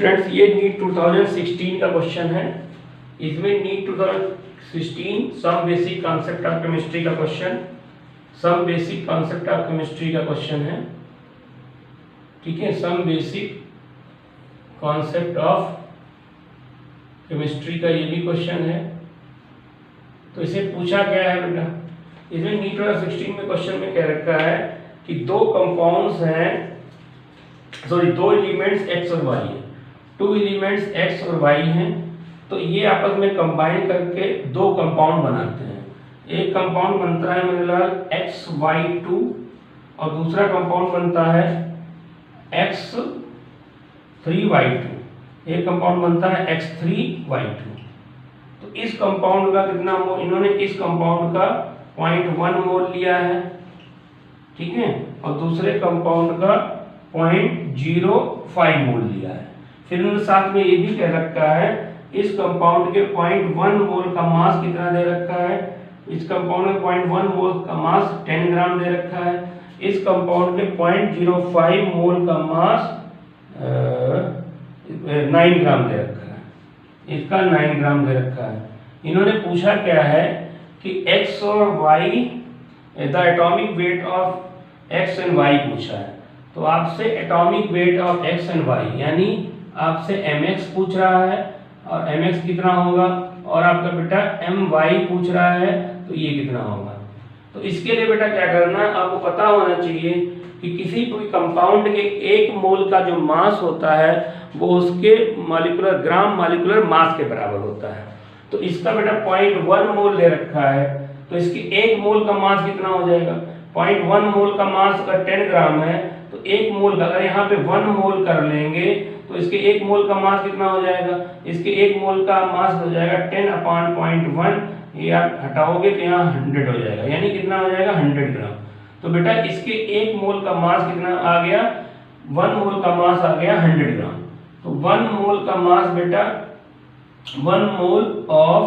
Students ये NEET 2016 का question है। इसमें NEET 2016 some basic concept of chemistry का question, some basic concept of chemistry का क्वेश्चन है। ठीक है, some basic concept of chemistry का ये भी क्वेश्चन है। तो इसे पूछा क्या है बेटा, इसमें नीट 2016 में क्वेश्चन में क्या रखा है कि दो कंपाउंड्स हैं, सॉरी दो एलिमेंट्स x और y हैं, टू एलिमेंट्स x और y हैं। तो ये आपस में कंबाइन करके दो कंपाउंड बनाते हैं। एक कंपाउंड बनता है मेरे लाल XY2 और दूसरा कंपाउंड बनता है X3Y2। एक कंपाउंड बनता है X3Y2। तो इस कंपाउंड का कितना मोल, इन्होंने इस कंपाउंड का 0.1 मोल लिया है, ठीक है, और दूसरे कंपाउंड का 0.05 मोल लिया है। फिर उन्होंने साथ में ये भी कह रखा है इस कंपाउंड के 0.1 मोल का मास कितना दे रखा है, इस कंपाउंड में 0.1 मोल का मास 10 ग्राम दे रखा है, इस कंपाउंड के 0.05 मोल का मास 9 ग्राम दे रखा है, इसका 9 ग्राम दे रखा है। इन्होंने पूछा क्या है कि x और y, the atomic weight of x and y पूछा है। तो आपसे atomic weight of x and y यानी आपसे mx पूछ रहा है और mx कितना होगा, और आपका बेटा my पूछ रहा है तो ये कितना होगा। तो इसके लिए बेटा क्या करना है, आपको पता होना चाहिए कि किसी कोई कंपाउंड के 1 मोल का जो मास होता है वो उसके मॉलिक्यूलर ग्राम मॉलिक्यूलर मास के बराबर होता है। तो इसका बेटा 0.1 मोल ले रखा है, तो इसके 1 मोल का मास कितना हो जाएगा, 0.1 मोल का मास अगर 10 ग्राम है तो 1 मोल का, अगर यहाँ पे 1 मोल कर लेंगे तो इसके 1 मोल का मास कितना हो जाएगा, इसके 1 मोल का मास हो जाएगा 10/0.1, ये आप हटाओगे तो यहाँ 100 हो जाएगा, यानी कितना हो जाएगा 100 ग्राम। तो बेटा इसके 1 मोल का मास कितना आ गया, 1 मोल का मास आ गया 100 ग्राम। तो 1 मोल का मास बेटा 1 मोल ऑफ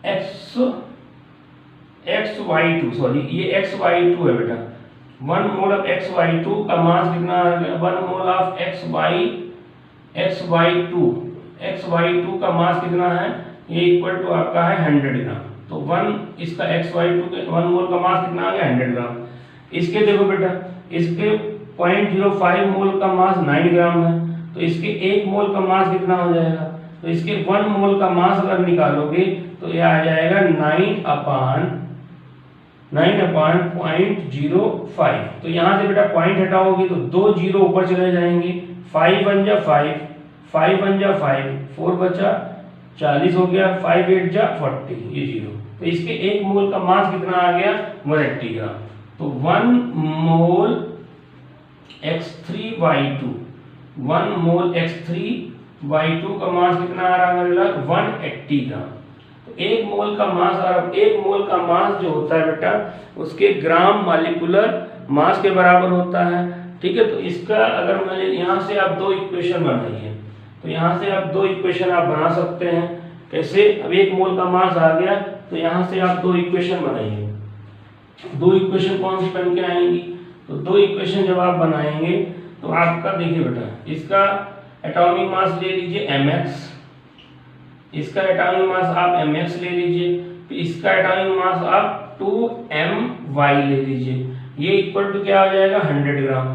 XY2, सॉरी ये XY2 है बेटा, 1 मोल ऑफ XY2 का मास कितना आ गया, 1 मोल ऑफ XY2 का मास कितना है, ये इक्वल टू आपका है 100 ग्राम। तो 1 इसका XY2 के 1 मोल का मास कितना आ गया 100 ग्राम। इसके देखो बेटा, इसके 0.05 मोल का मास 9 ग्राम है, तो इसके 1 मोल का मास कितना हो जाएगा, तो इसके 1 मोल का मास अगर निकालोगे तो ये आ जाएगा 9/0.05। तो यहाँ से बेटा पॉइंट हटाओगे तो 2 जीरो ऊपर चले जाएंगे, 5 1 जा 5, 5 1 जा 5, 4 बचा 40 हो गया, 5 8 जा 40, ये जीरो। तो इसके 1 मोल का मास कितना आ गया 180 ग्राम। तो 1 मोल X3Y2, 1 मोल X3Y2 का मास कितना आ रहा है मेरे लाल 180 ग्राम। तो 1 मोल का मास, और 1 मोल का मास जो होता है बेटा उसके ग्राम मॉलिक्यूलर मास के बराबर होता है, ठीक है। तो इसका अगर मैंने यहाँ से आप 2 इक्वेशन बनाई है, तो यहाँ से आप 2 इक्वेशन आप बना सकते हैं। कैसे, अब 1 मोल का मास आ गया तो यहाँ से आप 2 इक्वेशन बनाइए। 2 इक्वेशन कौन सी बन के आएंगी, तो 2 इक्वेशन जब आप बनाएंगे तो आपका देखिए बेटा, इसका एटॉमिक मास ले लीजिए mx, इसका एटॉमिक मास आप mx ले लीजिए, तो इसका एटॉमिक मास आप 2my ले लीजिए, ये इक्वल टू क्या हो जाएगा 100 ग्राम,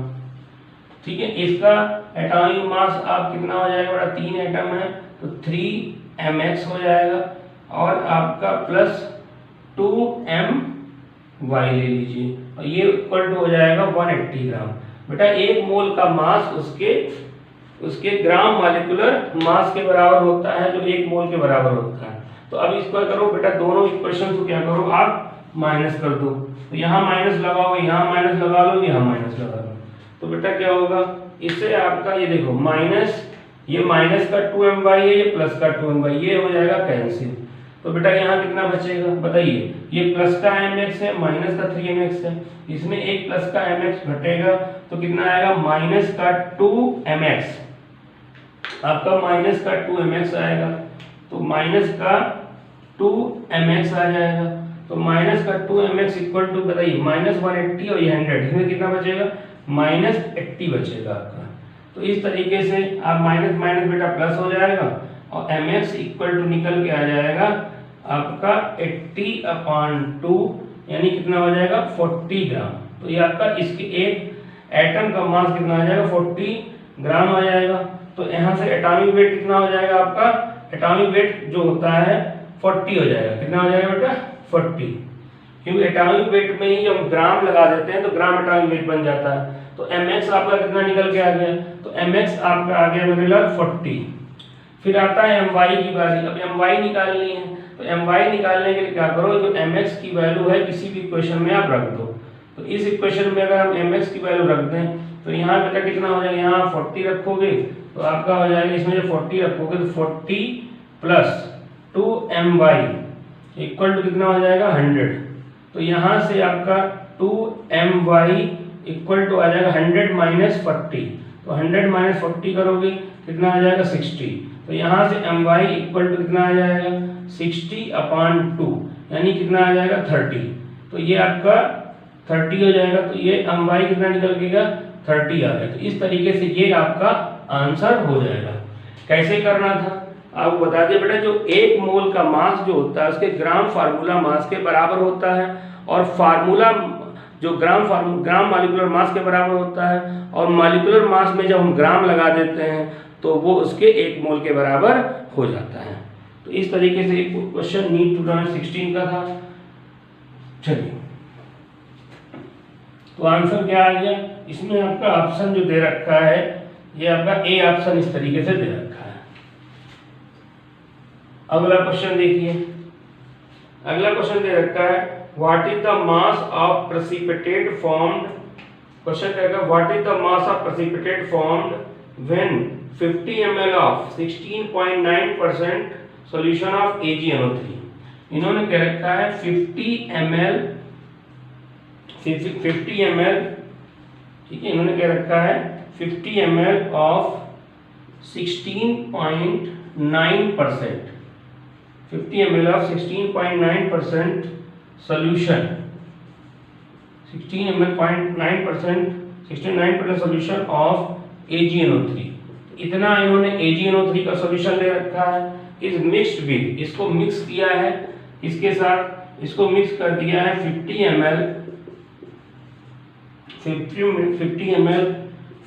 ठीक है। इसका एटॉमिक मास आप कितना हो जाएगा बेटा, 3 एटम है तो 3mx हो जाएगा, और आपका प्लस 2my ले लीजिए, और ये इक्वल टू हो जाएगा 180 ग्राम। बेटा 1 मोल का मास उसके ग्राम मॉलिक्यूलर मास के बराबर होता है, जो 1 मोल के बराबर होता है। तो अब इसको करो बेटा, दोनों इक्वेशन को क्या करो आप माइनस कर दो, तो यहाँ माइनस लगाओगे, यहाँ माइनस लगा लो, यहाँ माइनस लगा लो, तो बेटा क्या होगा, इससे आपका ये देखो माइनस, ये माइनस का 2my है, ये प्लस का 2my, ये हो जाएगा कैंसिल। तो बेटा यहाँ कितना बचेगा बताइए, ये प्लस का mx है, माइनस का 3mx है, इसमें एक प्लस का mx घटेगा तो कितना आएगा माइनस का 2mx, आपका माइनस का 2mx आएगा, तो माइनस का 2mx आ जाएगा। तो माइनस का 2mx इक्वल टू बताइए -180 और ये 100, इसमें कितना बचेगा -80 बचेगा आपका। तो इस तरीके से आप माइनस माइनस बेटा प्लस हो जाएगा और mx इक्वल टू निकल के आ जाएगा आपका 80/2 यानी कितना हो जाएगा 40 ग्राम। तो ये आपका इसके एक एटम का मास कितना आ जाएगा 40 ग्राम आ जाएगा। तो यहाँ से एटॉमिक वेट कितना हो जाएगा आपका, एटॉमिक वेट जो होता है 40 हो जाएगा। कितना हो जाएगा बेटा 40, क्योंकि एटॉमिक वेट में ही हम ग्राम लगा देते हैं तो ग्राम एटॉमिक वेट बन जाता है। तो mx आपका कितना निकल के आ गया, तो mx आपका आ गया मेरे लिए 40। फिर आता है my की बारी। अब my निकालनी है, तो my निकालने के लिए क्या करो, जो mx की वैल्यू है किसी भी इक्वेशन में आप रख दो। तो इस इक्वेशन में अगर हम mx की वैल्यू रख दें तो यहाँ बेटा कितना हो जाएगा, यहाँ 40 रखोगे तो आपका हो जाएगा, इसमें जो 40 रखोगे तो 40 प्लस 2my इक्वल टू कितना हो जाएगा 100। तो यहाँ से आपका 2my इक्वल टू आ जाएगा 100 माइनस 40। तो 100 माइनस 40 करोगे कितना आ जाएगा 60। तो यहाँ से my इक्वल टू कितना आ जाएगा 60/2 यानी कितना आ जाएगा 30। तो ये आपका 30 हो जाएगा। तो ये my कितना निकल गया 30 आ गया। तो इस तरीके से ये आपका आंसर हो जाएगा। कैसे करना था आपको बता दिया बेटा, जो एक मोल का मास जो होता है उसके ग्राम फार्मूला मास के बराबर होता है, और फार्मूला जो ग्राम मॉलिक्यूलर मास के बराबर होता है, और मॉलिक्यूलर मास में जब हम ग्राम लगा देते हैं तो वो उसके एक मोल के बराबर हो जाता है। तो इस तरीके से एक क्वेश्चन नीट 2016 का था। चलिए, तो आंसर क्या आ गया, इसमें आपका ऑप्शन जो दे रखा है ये आपका ए ऑप्शन इस तरीके से दे रखा है। अगला क्वेश्चन देखिए, अगला क्वेश्चन दे रखा है what is the mass of precipitate formed. Question कहेगा what is the mass of precipitate formed when 50 ml of 16.9% solution of AgNO3। इन्होंने कह रखा है 50 ml, ठीक है, इन्होंने कह रखा है 50 ml of 16.9%, 50 ml of 16.9% solution, 16.9% solution of AgNO3। इतना इन्होंने AgNO3 का सॉल्यूशन ले रखा है। इस मिक्स्ड विद, इसको मिक्स किया है इसके साथ, इसको मिक्स कर दिया है 50 ml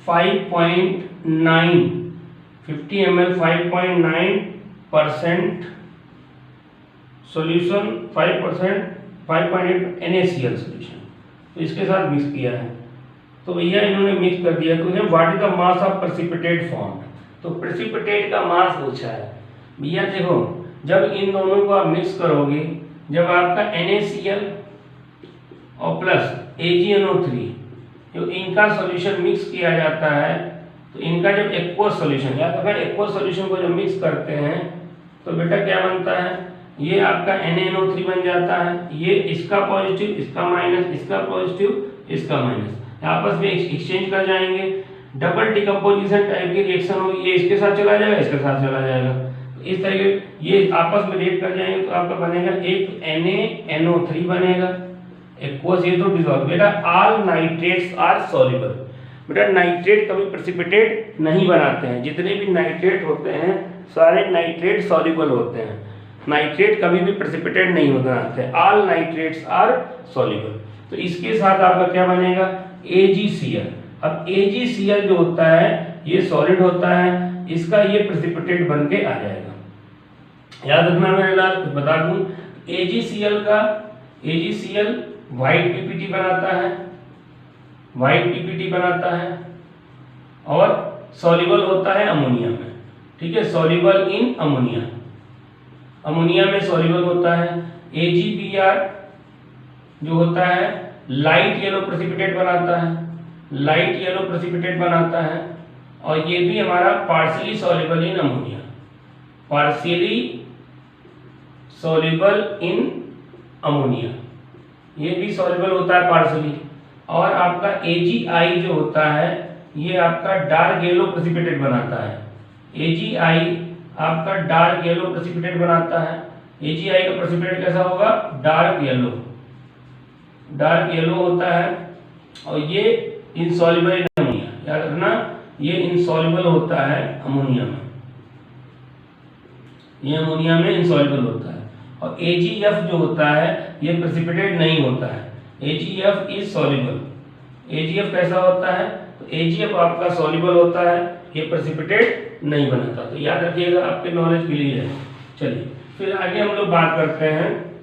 5.9% सॉल्यूशन, 5.8 NaCl सॉल्यूशन, तो इसके साथ मिक्स किया है। तो भैया इन्होंने मिक्स कर दिया। तो what is the mass of precipitate form, तो प्रेसिपिटेट का मास पूछा है। भैया देखो, जब इन दोनों को आप मिक्स करोगे, जब आपका NaCl और प्लस AgNO3 जो इनका सॉल्यूशन मिक्स किया जाता है, तो इनका जब एक्वस सॉल्यूशन, या अगर एक्वस सॉल्यूशन को जब मिक्स करते हैं तो बेटा क्या बनता है, ये आपका NaNO3 बन जाता है। ये इसका पॉजिटिव, इसका माइनस, इसका पॉजिटिव, इसका माइनस आपस में एक्सचेंज कर जाएंगे। डबल डिकम्पोजिशन टाइप की रिएक्शन होगी, ये इसके साथ चला जाएगा, इसके साथ चला जाएगा। तो इस तरीके ये आपस में रिएक्ट कर जाएंगे तो आपका बनेगा एक NaNO3 बनेगा, एक्वस, ये तो डिसॉल्व। बेटा ऑल नाइट्रेट्स आर सॉल्युबल। बेटा नाइट्रेट कभी प्रेसिपिटेट नहीं बनाते हैं, जितने भी नाइट्रेट होते हैं सारे नाइट्रेट सॉल्युबल होते हैं, नाइट्रेट कभी भी प्रेसिपिटेट नहीं होता है। All nitrates are soluble. तो इसके साथ आपका क्या बनेगा AgCl। अब AgCl जो होता है ये सॉलिड होता है, इसका ये प्रेसिपिटेट बन के आ जाएगा। याद रखना मेरे लाल, बता दूं AgCl व्हाइट PPT बनाता है, व्हाइट PPT बनाता है, और सॉल्युबल होता है अमोनिया में। ठीक है, सॉल्युबल इन अमोनिया, अमोनिया में सॉल्युबल होता है। AgBr जो होता है लाइट येलो प्रेसिपिटेट बनाता है, लाइट येलो प्रेसिपिटेट बनाता है, और ये भी हमारा partially soluble in ammonia, partially soluble in ammonia, ये भी सॉल्युबल होता है पार्शियली। और आपका AgI जो होता है ये आपका डार्क येलो प्रेसिपिटेट बनाता है, AgI आपका डार्क येलो प्रेसिपिटेट बनाता है। AgI का प्रेसिपिटेट कैसा होगा, डार्क येलो, डार्क येलो होता है, और ये इनसॉल्युबल इन अमोनिया। याद रखना ये इनसॉल्युबल होता है अमोनिया में, ये अमोनिया में इनसॉल्युबल होता है। और AgF जो होता है ये प्रेसिपिटेट नहीं होता है, AgF इज सॉल्युबल। AgF कैसा होता है, तो AgF आपका सॉल्युबल होता है, ये प्रेसिपिटेट नहीं बनाता। तो याद रखिएगा, आपके नॉलेज के लिए है। चलिए फिर आगे हम लोग बात करते हैं।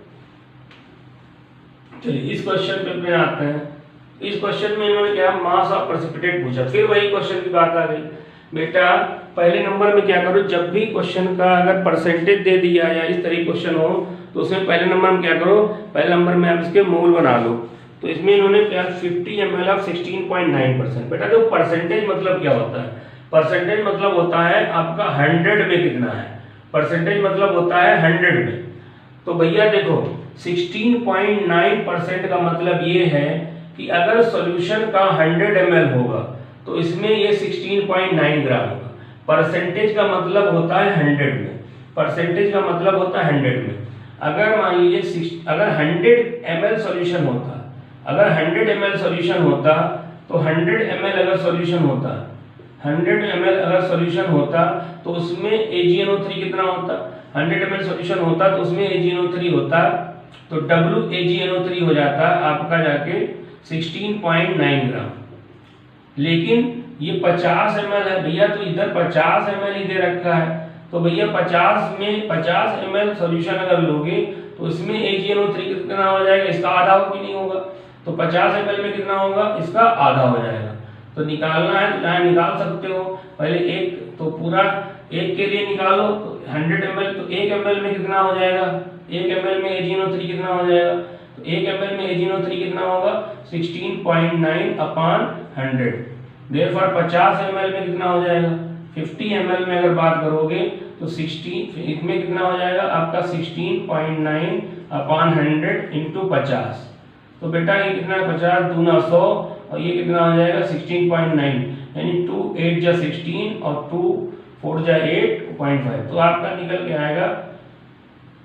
चलिए इस क्वेश्चन पे आते हैं। इस क्वेश्चन में इन्होंने क्या मास ऑफ प्रेसिपिटेट पूछा। फिर वही क्वेश्चन की बात आ गई, बेटा पहले नंबर में क्या करो, जब भी क्वेश्चन का अगर परसेंटेज दे दिया या इस तरह क्वेश्चन हो तो उसमें पहले नंबर में क्या करो, पहले नंबर में आप इसके मोल बना लो। तो इसमें इन्होंने क्या 50 ml ऑफ 16.9%। बेटा देखो परसेंटेज मतलब क्या होता है, परसेंटेज मतलब होता है आपका 100 में कितना है, परसेंटेज मतलब होता है 100 में। तो भैया देखो 16.9% का मतलब ये है कि अगर सॉल्यूशन का 100 ml होगा तो इसमें ये 16.9 ग्राम होगा। परसेंटेज का मतलब होता है 100 में, परसेंटेज का मतलब होता है 100 में। अगर मान लीजिए अगर 100 ml सॉल्यूशन होता, अगर 100 ml सॉल्यूशन होता तो 100 ml अगर सॉल्यूशन होता, 100 ml अगर सॉल्यूशन होता तो उसमें AgNO3 कितना होता, 100 ml सॉल्यूशन होता तो उसमें AgNO3 होता तो WAgNO3 हो जाता आपका जाके 16.9 ग्राम। लेकिन ये 50 ml है भैया, तो इधर 50 ml ही दे रखा है। तो भैया 50 में 50 ml सॉल्यूशन अगर लोगे तो इसमें AgNO3 कितना हो जाएगा, इसका आधा हो कि नहीं होगा। तो 50 ml में कितना होगा, इसका आधा हो जाएगा। तो निकालना है तो यहाँ निकाल सकते हो, पहले एक तो पूरा एक के लिए निकालो तो 100 ml, तो 1 ml में कितना हो जाएगा, 1 ml में AgNO3 कितना हो जाएगा, तो 1 ml में AgNO3 कितना होगा 16.9 अपॉन 100। देयरफॉर 50 ml में कितना हो जाएगा, 50 ml में अगर बात करोगे तो 16 इसमें कितना हो जाएगा आपका 16.9 अपॉन 100 इंटू 50। तो बेटा ये कितना है 50 दूना 100 और ये कितना हो जाएगा 16.9, यानी 2 8 जा 16 और 2 4 जा 8.5। तो आपका निकल के आएगा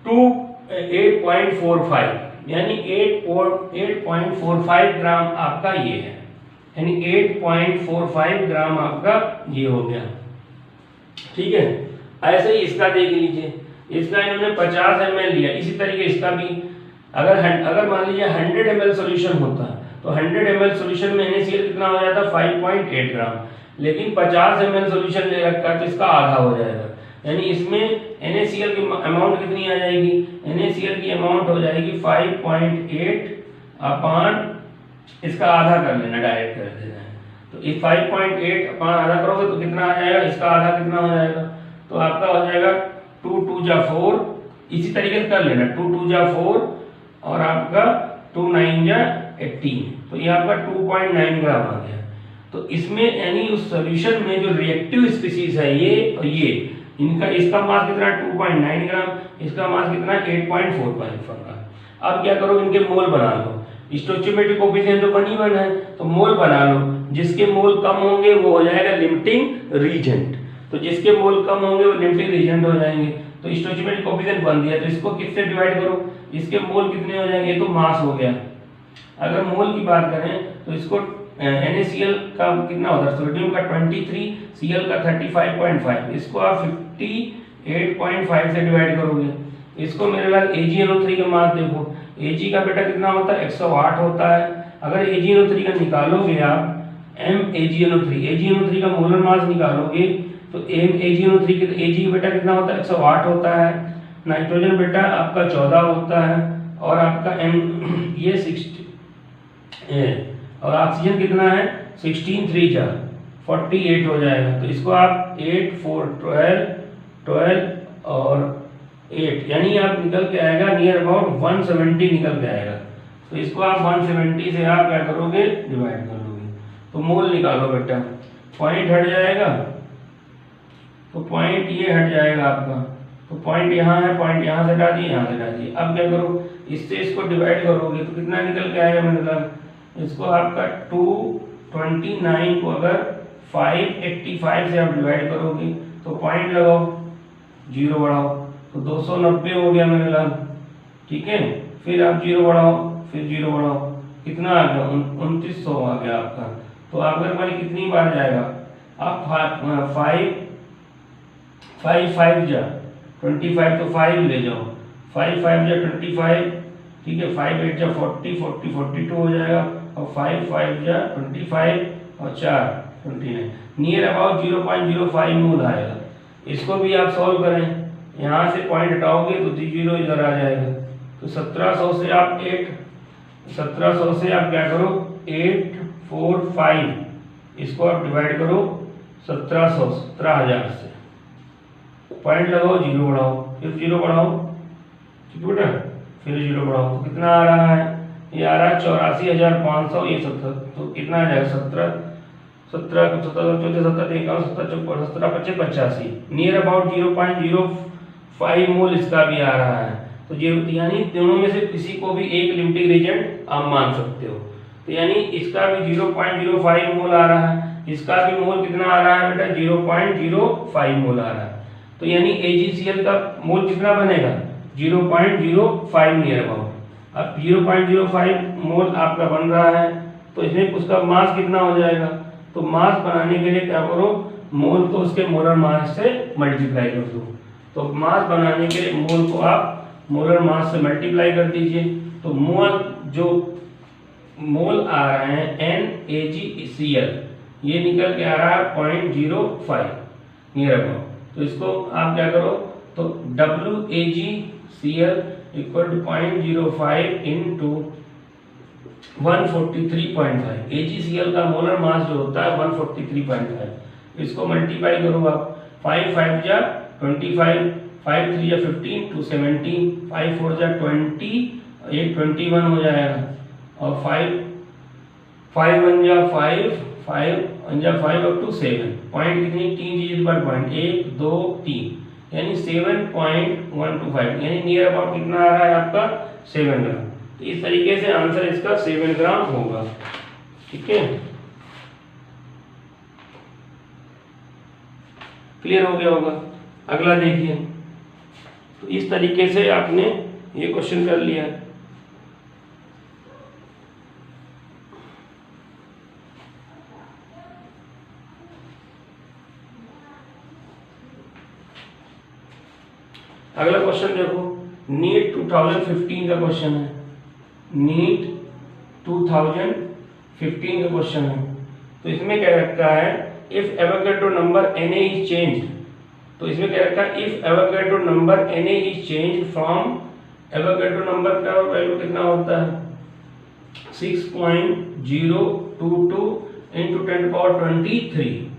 8.45, यानी 8.45 ग्राम आपका ये है, यानी 8.45 ग्राम आपका ये हो गया। ठीक है, ऐसे ही इसका देख लीजिए, इसका इन्होंने 50 ml लिया, इसी तरीके इसका भी अगर मान लीजिए 100 ml सॉल्यूशन होता तो 100 ml सॉल्यूशन में NaCl कितना हो जाता 5.8 ग्राम, लेकिन 50 ml सॉल्यूशन ले रखा है तो इसका आधा हो जाएगा, यानी इसमें NaCl की अमाउंट कितनी आ जाएगी, NaCl की अमाउंट हो जाएगी 5.8 अपॉन इसका आधा कर लेना, डायरेक्ट कर देना है। तो इस 5.8 अपॉन आधा करोगे तो कितना आ जाएगा, इसका आधा कितना हो जाएगा, तो आपका हो जाएगा 2 2 जा 4, इसी तरीके से कर लेना 2 2 जा 4 और आपका 2 9 जा 18, तो ये आपका 2.9 ग्राम आ गया। तो इसमें यानी उस सॉल्यूशन में जो रिएक्टिव स्पीसीज है ये और ये, इनका इसका मास कितना 2.9 ग्राम, इसका मास कितना 8.45 होगा। अब क्या करो, इनके मोल बना लो, स्टोइचियोमेट्रिक कोएफिशिएंट तो बनी बना है तो मोल बना लो, जिसके मोल कम होंगे वो हो जाएगा लिमिटिंग रीजेंट, तो जिसके मोल कम होंगे वो लिमिटिंग रीजेंट हो जाएंगे। तो स्टोइचियोमेट्रिक कोएफिशिएंट बन दिया, तो इसको किससे डिवाइड करो, इसके मोल कितने हो जाएंगे, ये तो मास हो गया। अगर मोल की बात करें तो इसको NaCl का कितना होता है, सोडियम का 23, Cl का 35.5, इसको आप 58.5 से डिवाइड करोगे। इसको मेरे पास AgNO3 का मास देखो, Ag का बेटा कितना होता है 108 होता है। अगर AgNO3 का निकालोगे आप AgNO3 का मोलर मास निकालोगे तो AgNO3 के Ag बेटा कितना होता है 108 होता है। नाइट्रोजन बेटा आपका 14 होता है और आपका N ये 60 और ऑक्सीजन कितना है 16 3 जा 48 हो जाएगा। तो इसको आप 8 4 12 और 8 यानी आप निकल के आएगा नियर अबाउट 170 निकल के आएगा। तो इसको आप 170 से आप क्या करोगे डिवाइड कर लोगे तो मोल निकालो बेटा, पॉइंट हट जाएगा तो पॉइंट ये हट जाएगा आपका, तो पॉइंट यहाँ है, पॉइंट यहाँ से हटा दिए, यहाँ से हटा दिए। अब क्या करो, इससे इसको डिवाइड करोगे तो कितना निकल के आएगा, मतलब इसको आपका 229 को अगर 585 से आप डिवाइड करोगे तो पॉइंट लगाओ, जीरो बढ़ाओ तो 290 हो गया मेरे लाल। ठीक है, फिर आप जीरो बढ़ाओ, फिर जीरो बढ़ाओ, कितना आ गया 2900 आ गया आपका। तो आपके पास कितनी बार जाएगा, आप 5 जा 25 तो 5 ले जाओ, 5 जा 25, ठीक है, 5 8 जा 40, 42 हो जाएगा, और 5 जा 25 और 4 29, नियर अबाउट 0.05 मोल आएगा। इसको भी आप सॉल्व करें, यहाँ से पॉइंट हटाओगे तो 0 इधर आ जाएगा, तो 1700 से आप 1700 से आप क्या करो 845, इसको आप डिवाइड करो 17,000 से, पॉइंट लगाओ, 0 बढ़ाओ, फिर 0 बढ़ाओ, ठीक है बेटा, फिर 0 बढ़ाओ, तो कितना आ रहा है, ये आ रहा है 84,500, ये 70, तो कितना आ जाएगा 17 नियर अबाउट 0.05 मोल इसका भी आ रहा है। तो यानी दोनों में से किसी को भी एक लिमिटिंग रीजन आप मान सकते हो। तो यानी इसका भी 0.05 मोल आ रहा है, इसका भी मोल कितना आ रहा है बेटा 0.05 मोल आ रहा है। तो यानी AgCl का मोल कितना बनेगा 0.05 नियर अबाउट। अब 0.05 मोल आपका बन रहा है, तो इसमें उसका मास कितना हो जाएगा, तो मास बनाने के लिए क्या करो, मोल को उसके मोलर मास से मल्टीप्लाई कर दो। तो मास बनाने के लिए मोल को आप मोलर मास से मल्टीप्लाई कर दीजिए, तो मोल जो मोल आ रहे हैं NaGCl, ये निकल के आ रहा है 0.05 नियर अबाउट। तो इसको आप क्या करो, तो WAgCl equal to 0.05 into 143.5, AgCl का मोलर मास जो होता है 143.5, इसको मल्टीप्लाई करो आप, 5 5 जा 25, 5 3 जा 15 2 17, 5 4 जा 20, ये 21 हो जाएगा, और 5 1 जा 5, 5 1 जा 5 अप टू 7, पॉइंट कितनी 3 डिजिट पर पॉइंट 1 2 3, यानी 7.125, यानी नियर अबाउट कितना आ रहा है आपका 7 ग्राम। तो इस तरीके से आंसर इसका 7 ग्राम होगा, ठीक है, क्लियर हो गया होगा। अगला देखिए, तो इस तरीके से आपने ये क्वेश्चन कर लिया। अगला क्वेश्चन देखो, नीट 2015 का क्वेश्चन है, नीट 2015 का क्वेश्चन है। तो इसमें क्या रखा है, if Avogadro number Na is changed, तो इसमें क्या रखा है, if Avogadro number Na is changed from, Avogadro number का वैल्यू कितना होता है 6.022 into 10⁻23,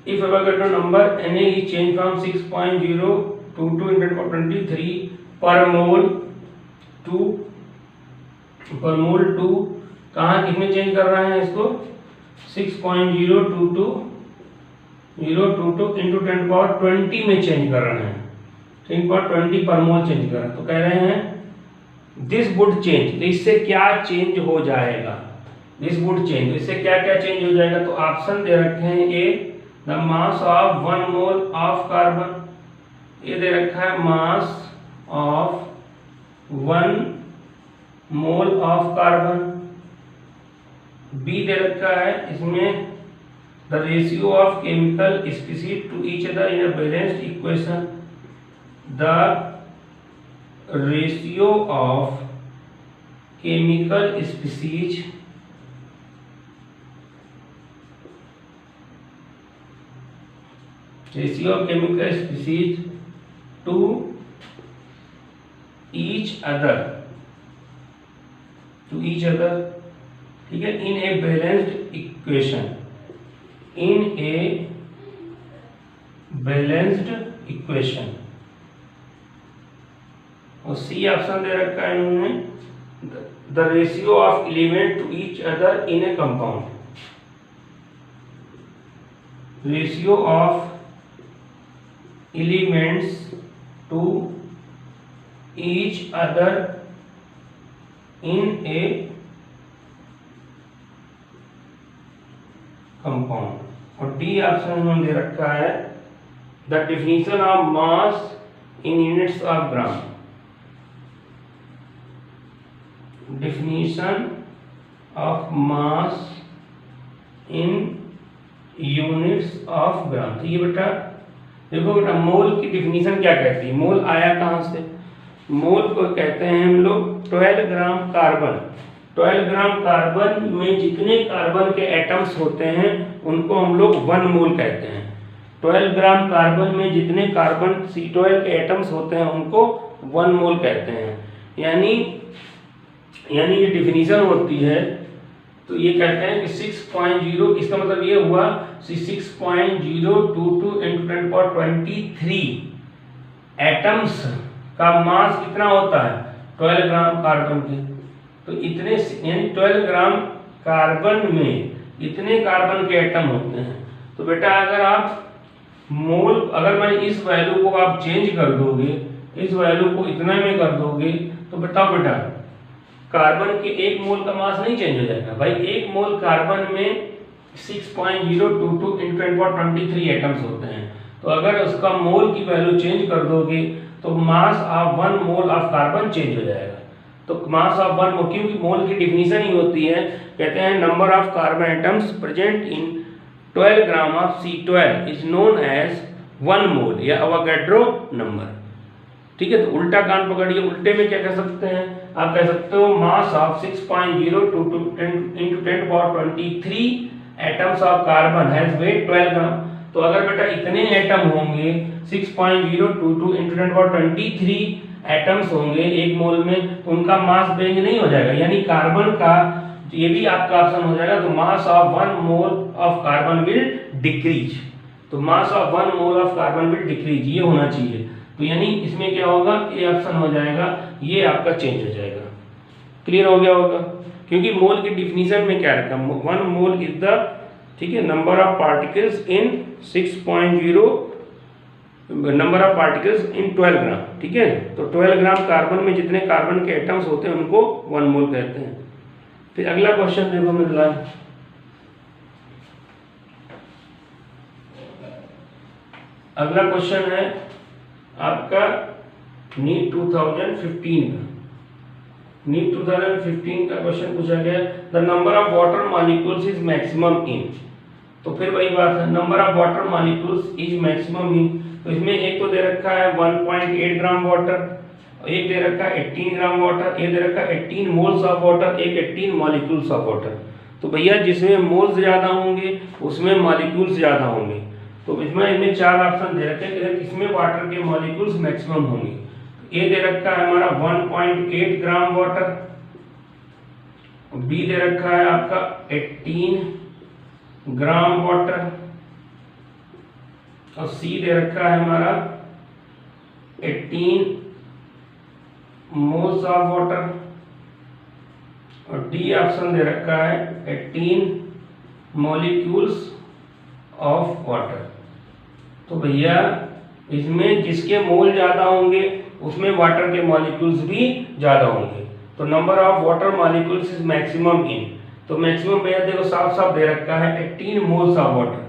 if Avogadro number Na is changed from 6.022 into 10⁻23 per mole to कहाँ किसमें चेंज कर रहे हैं इसको 6.022 into 10⁻20 में चेंज कर रहे हैं, 10⁻20 पर मोल चेंज कर रहे हैं। तो कह रहे हैं दिस वुड चेंज, तो इससे क्या चेंज हो जाएगा, दिस वुड चेंज, तो इससे क्या क्या चेंज हो जाएगा। तो ऑप्शन दे रखे हैं, A the mass of 1 mole of carbon, ये दे रखा है mass of 1 mole of carbon, B दे रखा है इसमें the ratio of chemical species to each other in a balanced equation, the ratio of chemical species to each other, ठीक है, in a balanced equation, और सी ऑप्शन दे रखा है इन्होंने the ratio of element to each other in a compound, ratio of elements to each other in a compound, और D option इन्होंने दे रखा है the definition of mass in units of gram, definition of mass in units of gram. तो ये बेटा देखो बेटा, मोल की डिफिनीशन क्या कहती है, मोल आया कहाँ से, मोल को कहते हैं हम लोग 12 ग्राम कार्बन। 12 ग्राम कार्बन में जितने कार्बन के एटम्स होते हैं उनको हम लोग 1 मोल कहते हैं। 12 ग्राम कार्बन में जितने कार्बन C12 के एटम्स होते हैं उनको 1 मोल कहते हैं। यानी ये डिफिनीशन होती है। तो ये कहते हैं कि 6.0, इसका मतलब ये हुआ 6.022 × 10⁻23 एटम्स का मास कितना होता है 12 ग्राम कार्बन के। तो इतने यानी 12 ग्राम कार्बन में इतने कार्बन के एटम होते हैं। तो बेटा अगर आप मोल, अगर मैं इस वैल्यू को आप चेंज कर दोगे, इस वैल्यू को इतना में कर दोगे, तो बताओ बेटा कार्बन के 1 मोल का मास नहीं चेंज हो जाएगा भाई। 1 मोल कार्बन में 6.022 × 10⁻23 एटम्स होते हैं। तो अगर उसका मोल की वैल्यू चेंज कर दोगे तो mass of 1 mole of carbon change हो जाएगा। तो मास ऑफ 1 मोल, क्योंकि मोल की डिफिनीशन ही होती है, कहते हैं number of carbon atoms present in 12 gram of C12 is known as 1 mole या अवोगाड्रो नंबर। ठीक है, तो उल्टा कान पकड़िए, उल्टे में क्या कह सकते हैं, आप कह सकते हो mass of 6.022 × 10⁻23 atoms of carbon has weight 12 gram. तो अगर बेटा इतने एटम होंगे 6.022 × 10⁻23 एटम्स होंगे 1 मोल में, तो उनका मास चेंज नहीं हो जाएगा। यानी कार्बन का, ये भी आपका ऑप्शन हो जाएगा। तो mass of 1 mole of carbon will decrease. तो mass of 1 mole of carbon will decrease, ये होना चाहिए। तो यानी इसमें क्या होगा, ये ऑप्शन हो जाएगा, ये आपका चेंज हो जाएगा। क्लियर हो गया होगा, क्योंकि मोल की डिफिनीशन में क्या रखा, 1 मोल इज द, ठीक है, number of particles in 6.0 number of particles in 12 ग्राम। ठीक है, तो 12 ग्राम कार्बन में जितने कार्बन के एटम्स होते हैं उनको 1 मोल कहते हैं। फिर अगला क्वेश्चन देखो मिला, अगला क्वेश्चन है आपका नीट 2015 का। नीट 2015 का क्वेश्चन पूछा गया, the number of water molecules is maximum in. तो फिर वही बात है, number of water molecules is maximum in. तो इसमें एक तो दे रखा है 1.8 ग्राम वाटर, एक दे रखा है 18 ग्राम वाटर, एक दे रखा है 18 मोल्स ऑफ वाटर, एक 18 मॉलिक्यूल्स ऑफ वाटर। तो भैया जिसमें मोल्स ज़्यादा होंगे उसमें मॉलिक्यूल्स ज़्यादा होंगे। तो इनमें 4 ऑप्शन दे रखे हैं कि इसमें वाटर के मॉलिक्यूल्स मैक्सिमम होंगे। ए दे रखा है हमारा 1.8 ग्राम वाटर, बी दे रखा है आपका 18 ग्राम वाटर, और सी दे रखा है हमारा 18 मोल्स ऑफ वाटर, और डी ऑप्शन दे रखा है 18 मॉलिक्यूल्स ऑफ वाटर। तो भैया इसमें जिसके मोल ज्यादा होंगे उसमें वाटर के मॉलिक्यूल्स भी ज्यादा होंगे। तो number of water molecules is maximum in. तो मैक्सिमम भैया देखो साफ साफ दे रखा है 18 मोल्स ऑफ वाटर।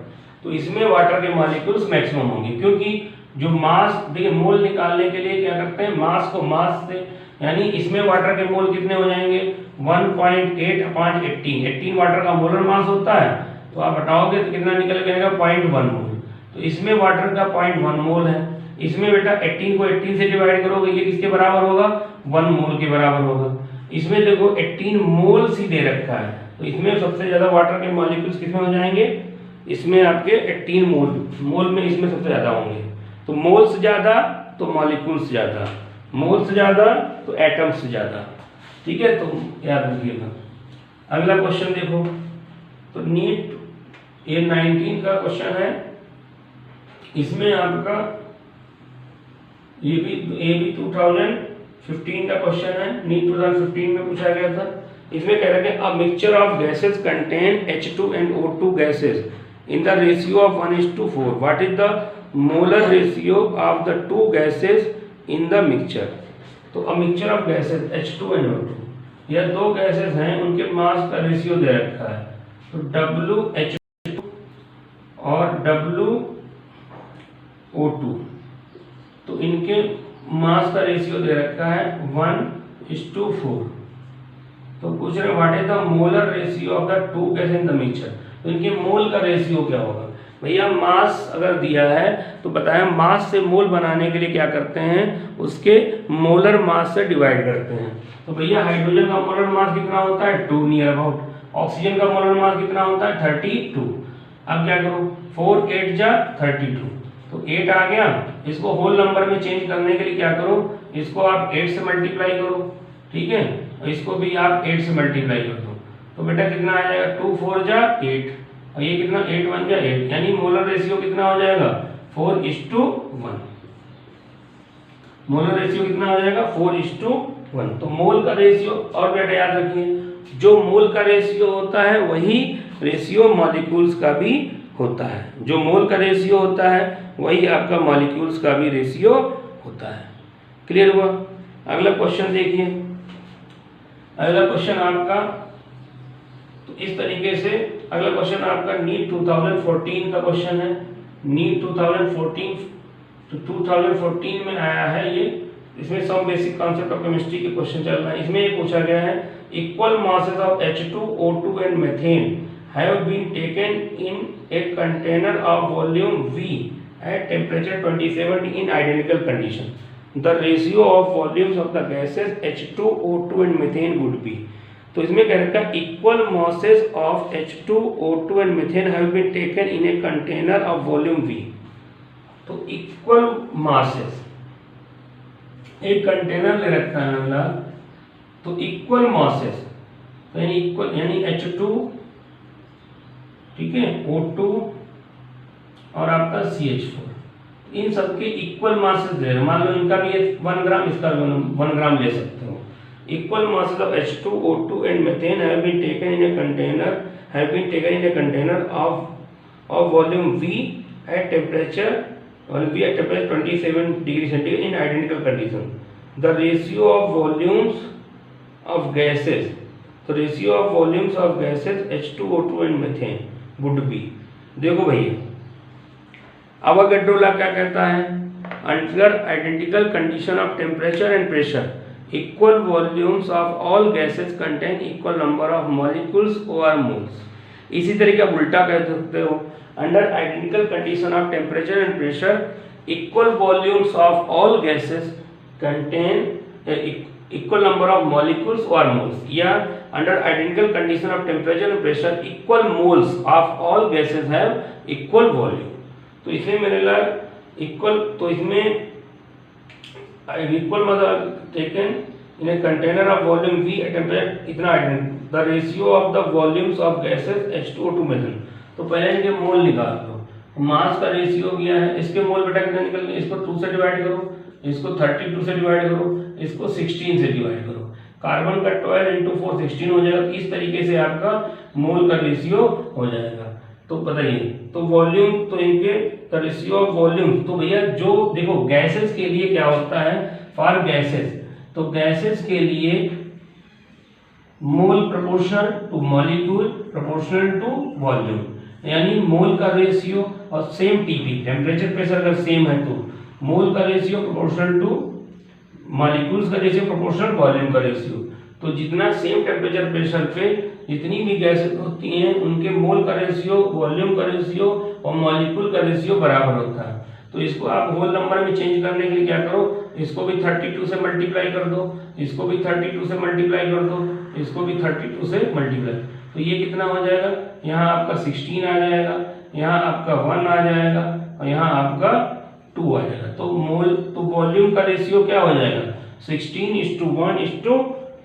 तो इसमें वाटर के मॉलिक्यूल्स मैक्सिमम होंगे, क्योंकि जो मास, देखिए मोल निकालने के लिए क्या करते हैं, मास को मास से, यानी इसमें वाटर के मोल कितने हो जाएंगे 1.8/18। 18 वाटर का मोलर मास होता है, तो आप हटाओगे तो कितना निकल के आएगा 0.1 मोल। तो इसमें वाटर का 0.1 मोल है। इसमें बेटा 18 को 18 से डिवाइड करोगे, ये किसके बराबर होगा 1 मोल के बराबर होगा। इसमें देखो 18 मोल्स ही दे रखा है, तो इसमें सबसे ज्यादा वाटर के मॉलिक्यूल्स किसमें हो जाएंगे, इसमें आपके 18 मोल में इसमें सबसे ज्यादा होंगे। तो मोल्स ज्यादा तो मॉलिक्यूल्स ज्यादा, मोल्स ज्यादा तो एटम्स ज्यादा। ठीक है, तो याद रखिएगा। अगला क्वेश्चन देखो, तो नीट ये 19 का क्वेश्चन है। इसमें आपका ये भी 2015 का क्वेश्चन है, नीट 2015 में पूछा गया था। इसमें कह रहे हैं a mixture of gases contain H2 and O2 gases in the ratio of 1:4. What is the molar ratio of the two gases in the mixture? तो a mixture of gases H2 and O2, यह 2 gases हैं, उनके मास का ratio दे रखा है। तो WH2 और WO2, तो इनके मास का रेशियो दे रखा है 1:4। तो पूछ रहे what is the molar ratio of the two gas in the mixture. तो इनके मोल का रेशियो क्या होगा? भैया मास अगर दिया है तो बताया मास से मोल बनाने के लिए क्या करते हैं, उसके मोलर मास से डिवाइड करते हैं। तो भैया हाइड्रोजन का मोलर मास कितना होता है 2 नियर अबाउट, ऑक्सीजन का मोलर मास कितना होता है 32। अब क्या करो 4 8 जा 32, तो 8 आ गया। इसको होल नंबर में चेंज करने के लिए क्या करो, इसको आप 8 से मल्टीप्लाई करो, ठीक है, और इसको भी आप 8 से मल्टीप्लाई कर दो। तो बेटा कितना आ जाएगा 2 4 जा 8, और ये कितना 8 1 जा 8, यानी मोलर रेशियो कितना हो जाएगा 4:1। मोलर रेशियो कितना हो जाएगा 4:1। तो मोल का रेशियो, और बेटा याद रखिए जो मोल का रेशियो होता है वही रेशियो मॉलिक्यूल्स का भी होता है। जो मोल का रेशियो होता है वही आपका मॉलिक्यूल्स का भी रेशियो होता है। क्लियर हुआ? अगला क्वेश्चन देखिए। अगला क्वेश्चन आपका तो इस तरीके से, अगला क्वेश्चन आपका नीट 2014 का क्वेश्चन है। नीट 2014 तो 2014 में आया है ये। इसमें some basic concept of chemistry के क्वेश्चन चल रहा है। इसमें ये पूछा गया है equal masses of H2O2 and methane have been taken in a container of volume V at temperature 27 in identical condition. The ratio of volumes of the gases H2O2 and methane would be. तो इसमें कह रखा है equal masses of H2O2 and methane have been taken in a container of volume V. तो equal masses, एक container ले रखा है हमला, तो इक्वल मासेस तो यानी इक्वल यानी H2, ठीक है, O2 और आपका CH4, इन सबके इक्वल मासेस दे रहे। मान लो इनका भी 1 ग्राम, इसका 1 ग्राम ले सकते हो। Equal masses of H2O2 and methane have been taken in a container of volume V at temperature 27 degree centigrade in identical condition. The ratio of volumes of gases, the ratio of volumes of gases H2O2 and methane would be. देखो भैया Avogadro law क्या कहता है, under identical condition of temperature and pressure equal volumes of all gases contain equal number of molecules और moles. इसी तरीके आप उल्टा कह सकते हो, under identical condition of temperature and pressure equal volumes of all gases contain equal number of molecules और moles, या under identical condition of temperature and pressure equal moles of all gases have equal volume. तो इसमें मेरे लिए equal, तो इसमें equal मतलब taken in a container of volume V at temperature इतना, the ratio of the volumes of gases H2O2 methane. तो पहले इनके मोल निकाल दो, मास का रेशियो किया है, इसके मोल बेटा कितने निकल गए, इसको 2 से डिवाइड करो, इसको 32 से डिवाइड करो, इसको 16 से डिवाइड करो। कार्बन का 12 × 4 16 हो जाएगा। इस तरीके से आपका मोल का रेशियो हो जाएगा। तो बताइए, तो वॉल्यूम, तो इनके रेशियो ऑफ वॉल्यूम, तो भैया जो देखो गैसेस के लिए क्या होता है, फॉर गैसेस, तो गैसेस के लिए mole proportional to molecule proportional to volume, यानी मोल का रेशियो और सेम टीपी टेम्परेचर प्रेशर अगर सेम है तो मोल का रेशियो प्रोपोर्शनल टू मॉलिक्यूल्स का रेशियो प्रोपोर्शनल वॉल्यूम का रेशियो। तो जितना सेम टेम्परेचर प्रेशर पे जितनी भी गैसेस होती हैं उनके मोल का रेशियो, वॉल्यूम का रेशियो और मॉलिक्यूल का रेशियो बराबर होता है। तो इसको आप होल नंबर में चेंज करने के लिए क्या करो, इसको भी 32 से मल्टीप्लाई कर दो, इसको भी 32 से मल्टीप्लाई कर दो, इसको भी 32 से मल्टीप्लाई। तो ये कितना हो जाएगा, यहाँ आपका 16 आ जाएगा, यहाँ आपका 1 आ जाएगा और यहाँ आपका 2 आ जाएगा। तो मोल, तो वॉल्यूम का रेशियो क्या हो जाएगा 16:1:2।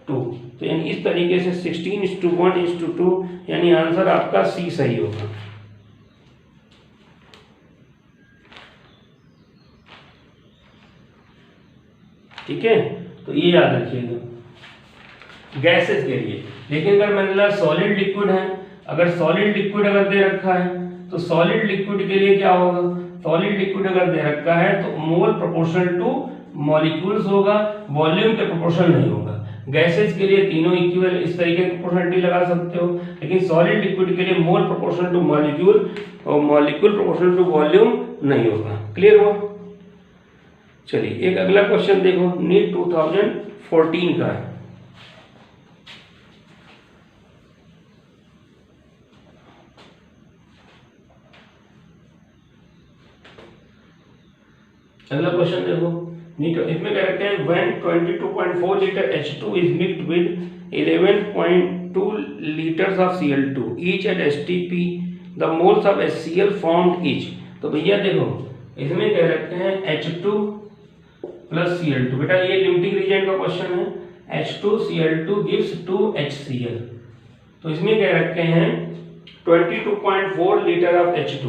तो यानी इस तरीके से 16:1:2, यानी आंसर आपका सी सही होगा। ठीक है, तो ये याद रखिएगा गैसेस के लिए। लेकिन अगर मान लो सॉलिड लिक्विड है, अगर सॉलिड लिक्विड अगर दे रखा है तो सॉलिड लिक्विड के लिए क्या होगा, सॉलिड लिक्विड अगर दे रखा है तो मोल प्रोपोर्शनल टू मॉलिक्यूल्स होगा, वॉल्यूम के प्रोपोर्शनल नहीं होगा। गैसेस के लिए तीनों इक्वल इस तरीके की प्रोपोर्शनलिटी लगा सकते हो, लेकिन सॉलिड लिक्विड के लिए मोल प्रोपोर्शनल टू मॉलिक्यूल और मॉलिक्यूल प्रोपोर्शनल टू वॉल्यूम नहीं होगा। क्लियर हुआ? चलिए एक अगला क्वेश्चन देखो, नीट 2014 का है। अगला क्वेश्चन देखो, इसमें कह रखे हैं when 22.4 litre H2 is mixed with 11.2 litres of Cl2 each eight STP the moles of HCl formed each. तो भैया देखो इसमें कह रखे हैं H2 प्लस Cl2, बेटा ये लिमिटिंग रीजन का क्वेश्चन है, H2Cl2 गिव्स 2HCl। तो इसमें कह रखे हैं 22.4 लीटर ऑफ H2,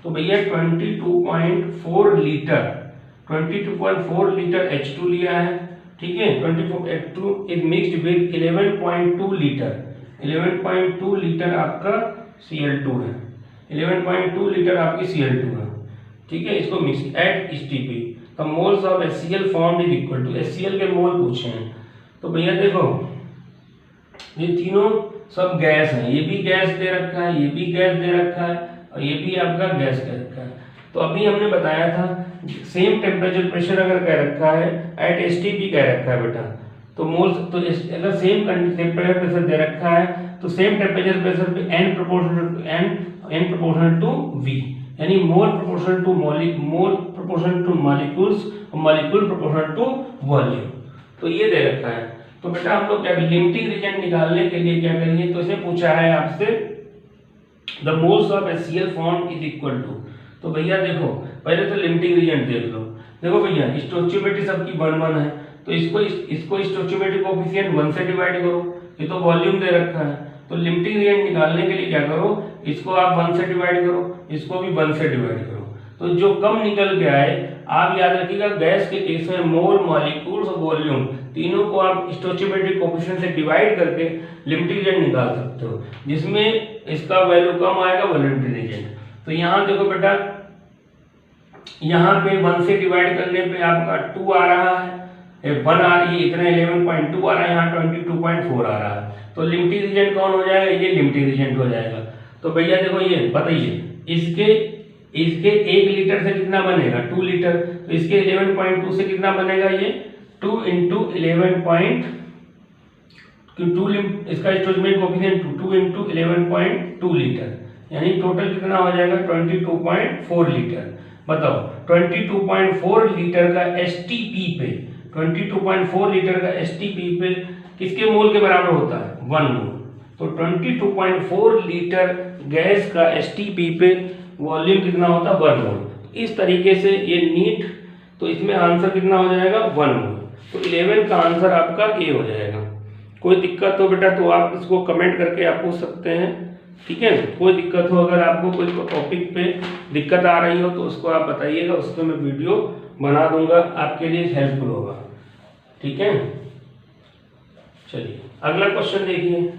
तो भैया 22.4 लीटर H2 लिया है, ठीक है। 24 H2 is mixed with 11.2 litre आपका Cl2 है, 11.2 लीटर आपकी Cl2 है, ठीक है। इसको mix at STP the moles of HCl formed is equal to, HCl के मोल पूछे हैं। तो भैया देखो ये तीनों सब गैस हैं, ये भी गैस दे रखा है, ये भी गैस दे रखा है और ये भी आपका गैस दे रखा है। तो अभी हमने बताया था सेम टेम्परेचर प्रेशर अगर कह रखा है एट STP कह रखा है बेटा, तो मोल्स तो अगर सेम टेम्परेचर प्रेशर दे रखा है तो सेम टेम्परेचर प्रेशर पे n प्रोपोर्शनल टू V, यानी मोल प्रोपोर्शनल टू मॉलिक्यूल्स और मॉलिक्यूल प्रोपोर्शनल टू वॉल्यूम। तो ये दे रखा है। तो बेटा हम लोग क्या लिमिटिंग रीजन निकालने के लिए क्या करेंगे, तो इसमें पूछा है आपसे the moles of HCl formed is equal to. तो भैया देखो पहले तो लिमिटिंग रीजन देख लो। देखो भैया स्टोइचियोमेट्री सबकी 1 है, तो इसको स्टोइचियोमेट्री कोएफिशिएंट 1 से डिवाइड करो, ये तो वॉल्यूम दे रखा है। तो लिमिटिंग रीजन निकालने के लिए क्या करो, इसको आप 1 से डिवाइड करो, इसको भी 1 से डिवाइड करो। तो जो कम निकल के आए, आप याद रखिएगा गैस के केस में मोल, मॉलिक्यूल्स और वॉल्यूम तीनों को आप स्टोइचियोमेट्रिक कोएफिशिएंट से डिवाइड करके लिमिटिंग रीजन निकाल सकते हो, जिसमें इसका वैल्यू कम आएगा वो लिमिटिंग रीजन। तो यहाँ देखो बेटा, यहाँ पे 1 से डिवाइड करने पे आपका 2 आ रहा है, 1 आ रही है, इतना 11.2 आ रहा है, यहाँ 22.4 आ रहा है। तो लिमिटिंग रीजन कौन हो जाएगा, ये लिमिटिंग रीजन हो जाएगा। तो भैया देखो ये बताइए इसके 1 लीटर से कितना बनेगा, 2 लीटर, तो इसके 11.2 से कितना बनेगा, ये 2 इंटू 11.2 इसका स्टोइचियोमेट्रिक कोएफिशिएंट 2 इंटू 11.2 लीटर, यानी टोटल कितना हो जाएगा 22.4 लीटर। बताओ 22.4 लीटर का STP पे, 22.4 लीटर का STP पे किसके मोल के बराबर होता है, 1 मोल। तो 22.4 लीटर गैस का STP पे वॉल्यूम कितना होता है, 1 मोल। इस तरीके से ये नीट, तो इसमें आंसर कितना हो जाएगा, 1 मोल। तो 11 का आंसर आपका ए हो जाएगा। कोई दिक्कत हो बेटा तो आप इसको कमेंट करके आप पूछ सकते हैं, ठीक है। कोई दिक्कत हो, अगर आपको कोई टॉपिक पे दिक्कत आ रही हो तो उसको आप बताइएगा, उसको मैं वीडियो बना दूंगा, आपके लिए हेल्पफुल होगा, ठीक है। चलिए अगला क्वेश्चन देखिए।